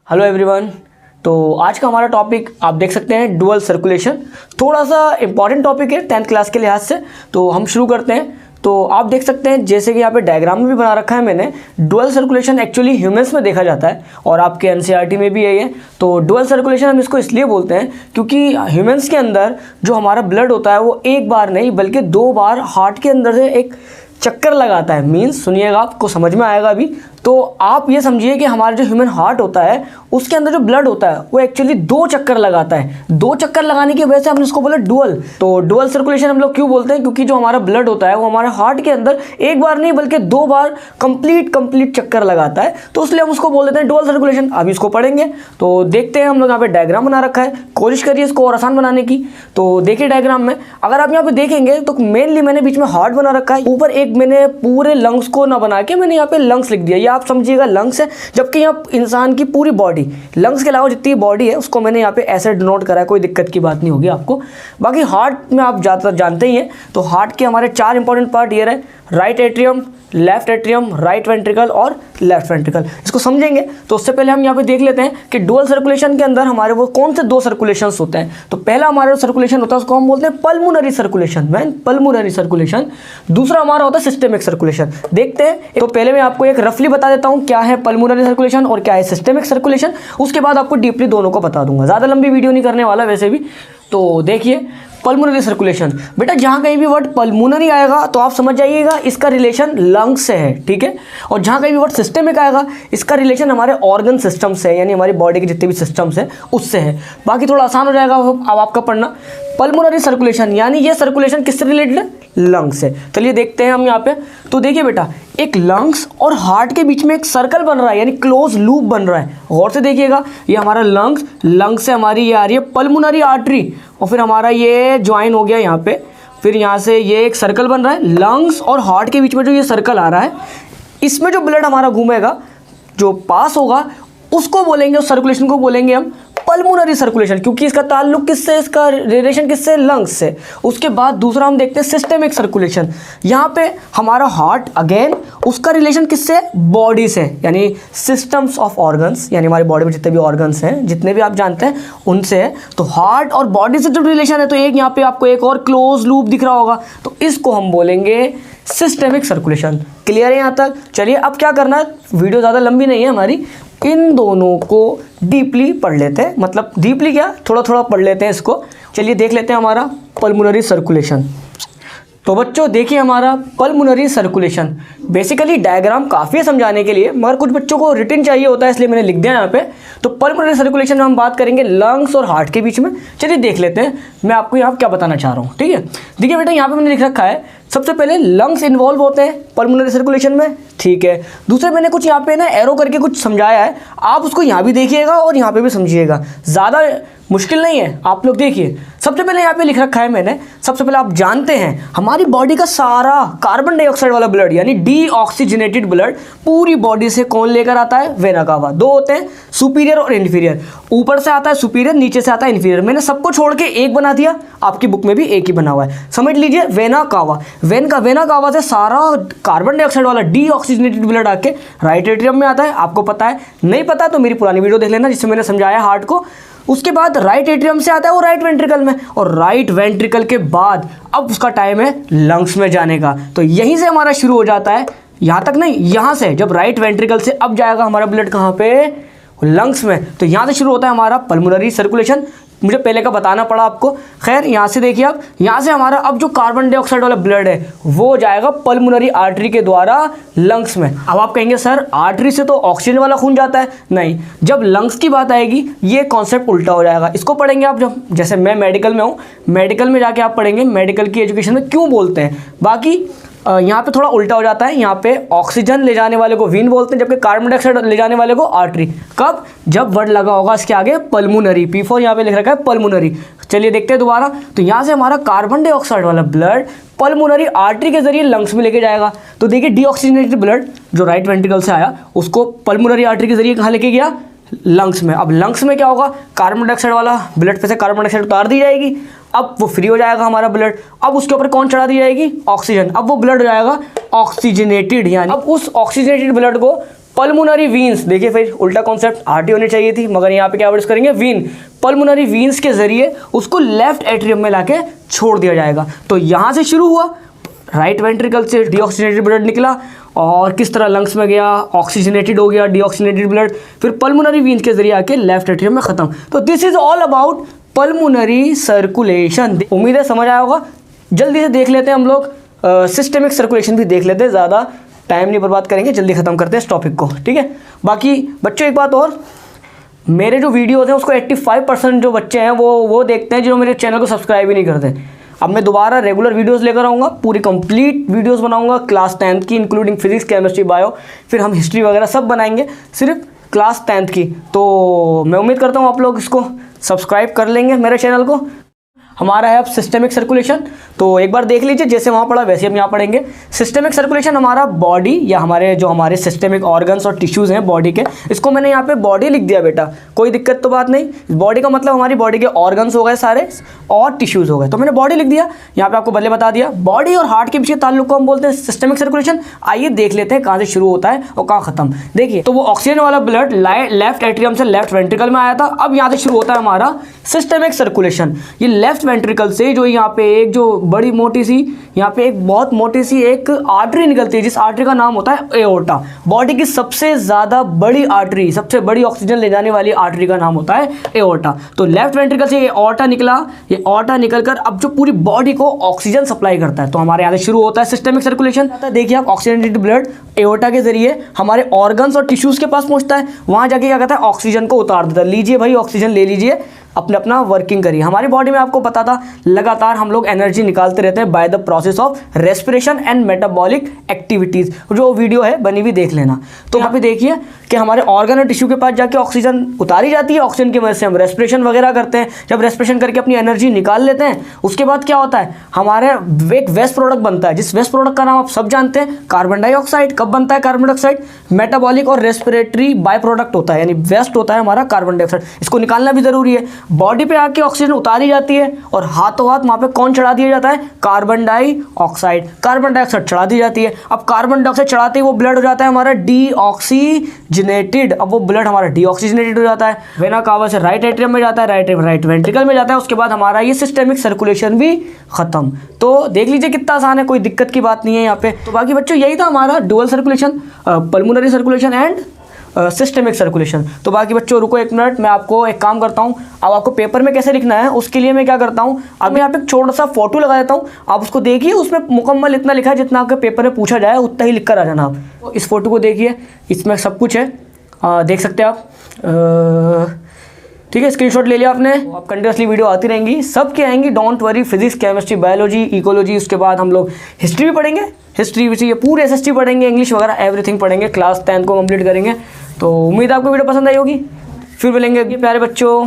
Hello everyone. तो आज का हमारा टॉपिक आप देख सकते हैं डुअल सर्कुलेशन। थोड़ा सा इंपॉर्टेंट टॉपिक है 10th क्लास के लिहाज से, तो हम शुरू करते हैं। तो आप देख सकते हैं जैसे कि यहाँ पे डायग्राम में भी बना रखा है मैंने, डुअल सर्कुलेशन एक्चुअली ह्यूमंस में देखा जाता है और आपके एनसीईआरटी में भी यही है। तो डुअल सर्कुलेशन हम इसको इसलिए बोलते हैं क्योंकि ह्यूमंस के अंदर जो हमारा ब्लड होता है वो एक बार नहीं बल्कि 2 बार हार्ट के अंदर से एक चक्कर लगाता है। मीन्स सुनिएगा, आपको समझ में आएगा अभी। तो आप ये समझिए कि हमारा जो ह्यूमन हार्ट होता है उसके अंदर जो ब्लड होता है वो एक्चुअली 2 चक्कर लगाता है। 2 चक्कर लगाने की वजह से हमने उसको बोला डुअल। तो डुअल सर्कुलेशन हम लोग क्यों बोलते हैं? क्योंकि जो हमारा ब्लड होता है वो हमारे हार्ट के अंदर एक बार नहीं बल्कि 2 बार कंप्लीट चक्कर लगाता है, तो इसलिए हम उसको बोल देते हैं डुअल सर्कुलेशन। अभी इसको पढ़ेंगे तो देखते हैं। हम लोग यहाँ पे डायग्राम बना रखा है, कोशिश करिए इसको और आसान बनाने की। तो देखिए डायग्राम में अगर आप यहाँ पे देखेंगे तो मेनली मैंने बीच में हार्ट बना रखा है, ऊपर एक मैंने पूरे लंग्स को ना बना के मैंने यहाँ पे लंग्स लिख दिया। ये आप समझिएगा लंग्स है, जबकि यहाँ इंसान की पूरी बॉडी, लंग्स के अलावा जितनी बॉडी है उसको मैंने यहाँ पे ऐसे डिनोट करा है। कोई दिक्कत की बात नहीं होगी आपको। बाकी हार्ट में आप ज़्यादातर जानते ही हैं। तो हार्ट के हमारे 4 इंपॉर्टेंट पार्ट ये रहे, right atrium, left atrium, right ventricle और लेफ्ट वेंट्रिकल। इसको समझेंगे तो उससे पहले हम यहाँ पे देख लेते हैं कि डुअल सर्कुलेशन के अंदर हमारे वो कौन से 2 सर्कुलेशंस होते हैं। तो पहला हमारा सर्कुलेशन होता है उसको हम बोलते हैं पल्मोनरी सर्कुलेशन, पल्मोनरी सर्कुलेशन। दूसरा हमारा होता है सिस्टेमिक सर्कुलेशन। देखते हैं। तो पहले मैं आपको एक रफली बता देता हूँ क्या है पल्मोनरी सर्कुलेशन और क्या है सिस्टेमिक सर्कुलेशन, उसके बाद आपको डीपली दोनों को बता दूंगा। ज़्यादा लंबी वीडियो नहीं करने वाला वैसे भी। तो देखिए पल्मोनरी सर्कुलेशन, बेटा जहाँ कहीं भी वर्ड पल्मोनरी आएगा तो आप समझ जाइएगा इसका रिलेशन लंग्स से है, ठीक है। और जहाँ कहीं भी वर्ड सिस्टेमिक आएगा इसका रिलेशन हमारे ऑर्गन सिस्टम से है, यानी हमारी बॉडी के जितने भी सिस्टम्स हैं उससे है। बाकी थोड़ा आसान हो जाएगा अब आपका पढ़ना। पल्मोनरी सर्कुलेशन यानी ये सर्कुलेशन किससे रिलेटेड है? लंग्स से। चलिए देखते हैं हम यहाँ पे। तो देखिए बेटा, एक लंग्स और हार्ट के बीच में एक सर्कल बन रहा है, यानी क्लोज लूप बन रहा है। गौर से देखिएगा, ये हमारा लंग्स से हमारी ये आ रही है पल्मोनरी आर्टरी, और फिर हमारा ये ज्वाइन हो गया यहाँ पे। फिर यहाँ से ये एक सर्कल बन रहा है। लंग्स और हार्ट के बीच में जो ये सर्कल आ रहा है, इसमें जो ब्लड हमारा घूमेगा, जो पास होगा, उसको बोलेंगे, उस सर्कुलेशन को बोलेंगे हम पल्मोनरी सर्कुलेशन, क्योंकि इसका ताल्लुक किससे, इसका रिलेशन किससे? लंग्स से। उसके बाद दूसरा हम देखते हैं सिस्टेमिक सर्कुलेशन। यहाँ पे हमारा हार्ट अगेन, उसका रिलेशन किससे? बॉडी से, यानी सिस्टम्स ऑफ ऑर्गन्स, यानी हमारी बॉडी में जितने भी ऑर्गन्स हैं, जितने भी आप जानते हैं उनसे है। तो हार्ट और बॉडी से जो रिलेशन है, तो एक यहाँ पे आपको एक और क्लोज लूप दिख रहा होगा, तो इसको हम बोलेंगे सिस्टेमिक सर्कुलेशन। क्लियर है यहाँ तक? चलिए अब क्या करना है, वीडियो ज़्यादा लंबी नहीं है हमारी, इन दोनों को डीपली पढ़ लेते हैं। मतलब डीपली क्या, थोड़ा थोड़ा पढ़ लेते हैं इसको। चलिए देख लेते हैं हमारा पल्मोनरी सर्कुलेशन। तो बच्चों देखिए हमारा पल्मोनरी सर्कुलेशन, बेसिकली डायग्राम काफ़ी है समझाने के लिए, मगर कुछ बच्चों को रिटन चाहिए होता है इसलिए मैंने लिख दिया यहाँ पे। तो पल्मोनरी सर्कुलेशन में हम बात करेंगे लंग्स और हार्ट के बीच में। चलिए देख लेते हैं मैं आपको यहाँ क्या बताना चाह रहा हूँ, ठीक है। देखिए बेटा यहाँ पे मैंने लिख रखा है, सबसे पहले लंग्स इन्वॉल्व होते हैं पल्मोनरी सर्कुलेशन में, ठीक है। दूसरे मैंने कुछ यहाँ पे ना एरो करके कुछ समझाया है, आप उसको यहाँ भी देखिएगा और यहाँ पे भी समझिएगा, ज़्यादा मुश्किल नहीं है। आप लोग देखिए, सबसे पहले यहाँ पे लिख रखा है मैंने, सबसे पहले आप जानते हैं हमारी बॉडी का सारा कार्बन डाइऑक्साइड वाला ब्लड, यानी डीऑक्सीजनेटेड ब्लड पूरी बॉडी से कौन लेकर आता है? Vena cava. 2 होते हैं, सुपीरियर और इन्फीरियर। ऊपर से आता है सुपीरियर, नीचे से आता है इन्फीरियर। मैंने सबको छोड़ के एक बना दिया, आपकी बुक में भी एक ही बना हुआ है, समझ लीजिए वेना कावा। वेना कावा से सारा कार्बन डाइऑक्साइड वाला डीऑक्सीजनेटेड ब्लड आके राइट एट्रियम में आता है। आपको पता है, नहीं पता तो मेरी पुरानी वीडियो देख लेना जिससे मैंने समझाया हार्ट को। उसके बाद राइट एट्रियम से आता है वो राइट वेंट्रिकल में, और राइट वेंट्रिकल के बाद अब उसका टाइम है लंग्स में जाने का। तो यहीं से हमारा शुरू हो जाता है, यहाँ तक नहीं, यहाँ से जब राइट वेंट्रिकल से अब जाएगा हमारा ब्लड कहाँ पे? लंग्स में। तो यहाँ से शुरू होता है हमारा पल्मोनरी सर्कुलेशन। मुझे पहले का बताना पड़ा आपको। खैर यहाँ से देखिए, अब यहाँ से हमारा अब जो कार्बन डाइऑक्साइड वाला ब्लड है वो जाएगा पल्मोनरी आर्टरी के द्वारा लंग्स में। अब आप कहेंगे सर आर्टरी से तो ऑक्सीजन वाला खून जाता है। नहीं, जब लंग्स की बात आएगी ये कॉन्सेप्ट उल्टा हो जाएगा। इसको पढ़ेंगे आप जब, जैसे मैं मेडिकल में हूँ, मेडिकल में जाके आप पढ़ेंगे मेडिकल की एजुकेशन में क्यों बोलते हैं। बाकी यहाँ पे थोड़ा उल्टा हो जाता है, यहाँ पे ऑक्सीजन ले जाने वाले को वीन बोलते हैं, जबकि कार्बन डाइऑक्साइड ले जाने वाले को आर्टरी। कब? जब वर्ड लगा होगा इसके आगे पल्मोनरी, P4 यहाँ पे लिख रखा है पल्मोनरी। चलिए देखते हैं दोबारा। तो यहाँ से हमारा कार्बन डाइऑक्साइड वाला ब्लड पल्मोनरी आर्टरी के जरिए लंग्स में लेके जाएगा। तो देखिए डीऑक्सीजनेटेड ब्लड जो राइट वेंट्रिकल से आया उसको पल्मोनरी आर्टरी के जरिए कहाँ लेके गया? लंग्स में। अब लंग्स में क्या होगा? कार्बन डाइऑक्साइड वाला ब्लड पे से कार्बन डाइऑक्साइड उतार दी जाएगी, अब वो फ्री हो जाएगा हमारा ब्लड। अब उसके ऊपर कौन चढ़ा दी जाएगी? ऑक्सीजन। अब वो ब्लड हो जाएगा ऑक्सीजनेटेड, यानी अब उस ऑक्सीजनेटेड ब्लड को पल्मोनरी वीन्स, देखिए फिर उल्टा कॉन्सेप्ट, आर्टरी होनी चाहिए थी मगर यहाँ पे क्या वर्ड्स करेंगे, वीन। पल्मोनरी वीन्स के जरिए उसको लेफ्ट एट्रियम में लाके छोड़ दिया जाएगा। तो यहाँ से शुरू हुआ, राइट वेंट्रिकल से डीऑक्सीजनेटेड ब्लड निकला और किस तरह लंग्स में गया, ऑक्सीजनेटेड हो गया, डीऑक्सीजनेटेड ब्लड, फिर पल्मोनरी वीन्स के जरिए आके लेफ्ट एट्रियम में खत्म। तो this is all about pulmonary circulation. उम्मीद है समझ आया होगा। जल्दी से देख लेते हैं हम लोग सिस्टेमिक सर्कुलेशन भी देख लेते हैं, ज़्यादा टाइम नहीं बर्बाद करेंगे, जल्दी ख़त्म करते हैं इस टॉपिक को, ठीक है। बाकी बच्चों एक बात और, मेरे जो वीडियोज़ हैं उसको 85% जो बच्चे हैं वो देखते हैं जो मेरे चैनल को सब्सक्राइब ही नहीं करते। अब मैं दोबारा रेगुलर वीडियोस लेकर आऊँगा, पूरी कंप्लीट वीडियोस बनाऊँगा क्लास 10th की, इंक्लूडिंग फिजिक्स, केमिस्ट्री, बायो, फिर हम हिस्ट्री वगैरह सब बनाएंगे सिर्फ क्लास 10th की। तो मैं उम्मीद करता हूँ आप लोग इसको सब्सक्राइब कर लेंगे मेरे चैनल को। हमारा है अब सिस्टेमिक सर्कुलेशन, तो एक बार देख लीजिए, जैसे वहाँ पढ़ा वैसे हम यहाँ पढ़ेंगे। सिस्टेमिक सर्कुलेशन हमारा बॉडी या हमारे सिस्टेमिक ऑर्गन्स और टिश्यूज़ हैं बॉडी के, इसको मैंने यहाँ पे बॉडी लिख दिया बेटा, कोई दिक्कत तो बात नहीं। बॉडी का मतलब हमारी बॉडी के ऑर्गन्स हो गए सारे और टिश्यूज़ हो गए, तो मैंने बॉडी लिख दिया। यहाँ पे आपको पहले बता दिया बॉडी और हार्ट के बीच के ताल्लुक को हम बोलते हैं सिस्टेमिक सर्कुलेशन। आइए देख लेते हैं कहाँ से शुरू होता है और कहाँ खत्म। देखिए, तो वो ऑक्सीजन वाला ब्लड लेफ्ट एट्रियम से लेफ्ट वेंट्रिकल में आया था, अब यहाँ से शुरू होता है हमारा सिस्टेमिक सर्कुलेशन। ये लेफ्ट वेंट्रिकल से जो यहाँ पे एक जो बड़ी मोटी सी, यहाँ पे एक बहुत मोटी सी एक आर्टरी निकलती है, जिस आर्टरी का नाम होता है एओर्टा। बॉडी की सबसे ज़्यादा बड़ी आर्टरी, सबसे बड़ी ऑक्सीजन ले जाने वाली आर्टरी का नाम होता है एओर्टा। तो लेफ्ट वेंट्रिकल से ये एओर्टा निकला, ये एओर्टा निकलकर अब जो पूरी बॉडी को ऑक्सीजन सप्लाई करता है, तो हमारे यहाँ से शुरू होता है सिस्टेमिक सर्कुलेशन। देखिए आप, ऑक्सीजनेटेड ब्लड एओर्टा के जरिए हमारे ऑर्गन्स और टिश्यूज़ के पास पहुँचता है, वहाँ जाके क्या कहता है, ऑक्सीजन को उतार देता है, लीजिए भाई ऑक्सीजन ले लीजिए, अपने अपना वर्किंग करिए। हमारी बॉडी में आपको पता था लगातार हम लोग एनर्जी निकालते रहते हैं by the process of respiration and metabolic activities, जो वीडियो है बनी हुई देख लेना। तो यहाँ पे देखिए कि हमारे ऑर्गन और टिश्यू के पास जाके ऑक्सीजन उतारी जाती है, ऑक्सीजन की वजह से हम रेस्पिरेशन वगैरह करते हैं। जब रेस्पिरेशन करके अपनी एनर्जी निकाल लेते हैं, उसके बाद क्या होता है, हमारे एक वेस्ट प्रोडक्ट बनता है, जिस वेस्ट प्रोडक्ट का नाम आप सब जानते हैं, कार्बन डाइऑक्साइड। कब बनता है कार्बन डाइऑक्साइड? मेटाबॉलिक और रेस्पिरेटरी बाय प्रोडक्ट होता है, यानी वेस्ट होता है हमारा कार्बन डाइऑक्साइड। इसको निकालना भी जरूरी है। बॉडी पे आके ऑक्सीजन उतारी जाती है और हाथों हाथ वहाँ पे कौन चढ़ा दिया जाता है, कार्बन डाइऑक्साइड। कार्बन डाइऑक्साइड चढ़ा दी जाती है। अब कार्बन डाइऑक्साइड चढ़ाते ही वो ब्लड हो जाता है हमारा डीऑक्सीजनेटेड। अब वो ब्लड हमारा डीऑक्सीजनेटेड हो जाता है, वेना कावा से राइट एट्रियम में जाता है, राइट वेंट्रिकल में जाता है। उसके बाद हमारा ये सिस्टेमिक सर्कुलेशन भी खत्म। तो देख लीजिए कितना आसान है, कोई दिक्कत की बात नहीं है यहाँ पे। तो बाकी बच्चों यही था हमारा dual circulation, pulmonary circulation and systemic circulation. तो बाकी बच्चों रुको एक मिनट, मैं आपको एक काम करता हूँ। अब आपको पेपर में कैसे लिखना है उसके लिए मैं क्या करता हूँ, अब मैं यहाँ पे एक छोटा सा फोटो लगा देता हूँ, आप उसको देखिए, उसमें मुकम्मल इतना लिखा है जितना आपके पेपर में पूछा जाए उतना ही लिख कर आ जाना आप। तो इस फोटो को देखिए, इसमें सब कुछ है, देख सकते हैं आप, ठीक है। स्क्रीनशॉट ले लिया आपने। अब कंटिन्यूसली वीडियो आती रहेंगी, सब के आएंगी, don't worry. Physics, chemistry, biology, ecology, उसके बाद हम लोग हिस्ट्री भी पढ़ेंगे, हिस्ट्री भी पूरे एसएसटी पढ़ेंगे, इंग्लिश वगैरह एवरीथिंग पढ़ेंगे, क्लास 10 को कंप्लीट करेंगे। तो उम्मीद है आपको वीडियो पसंद आई होगी। फिर मिलेंगे प्यारे बच्चों।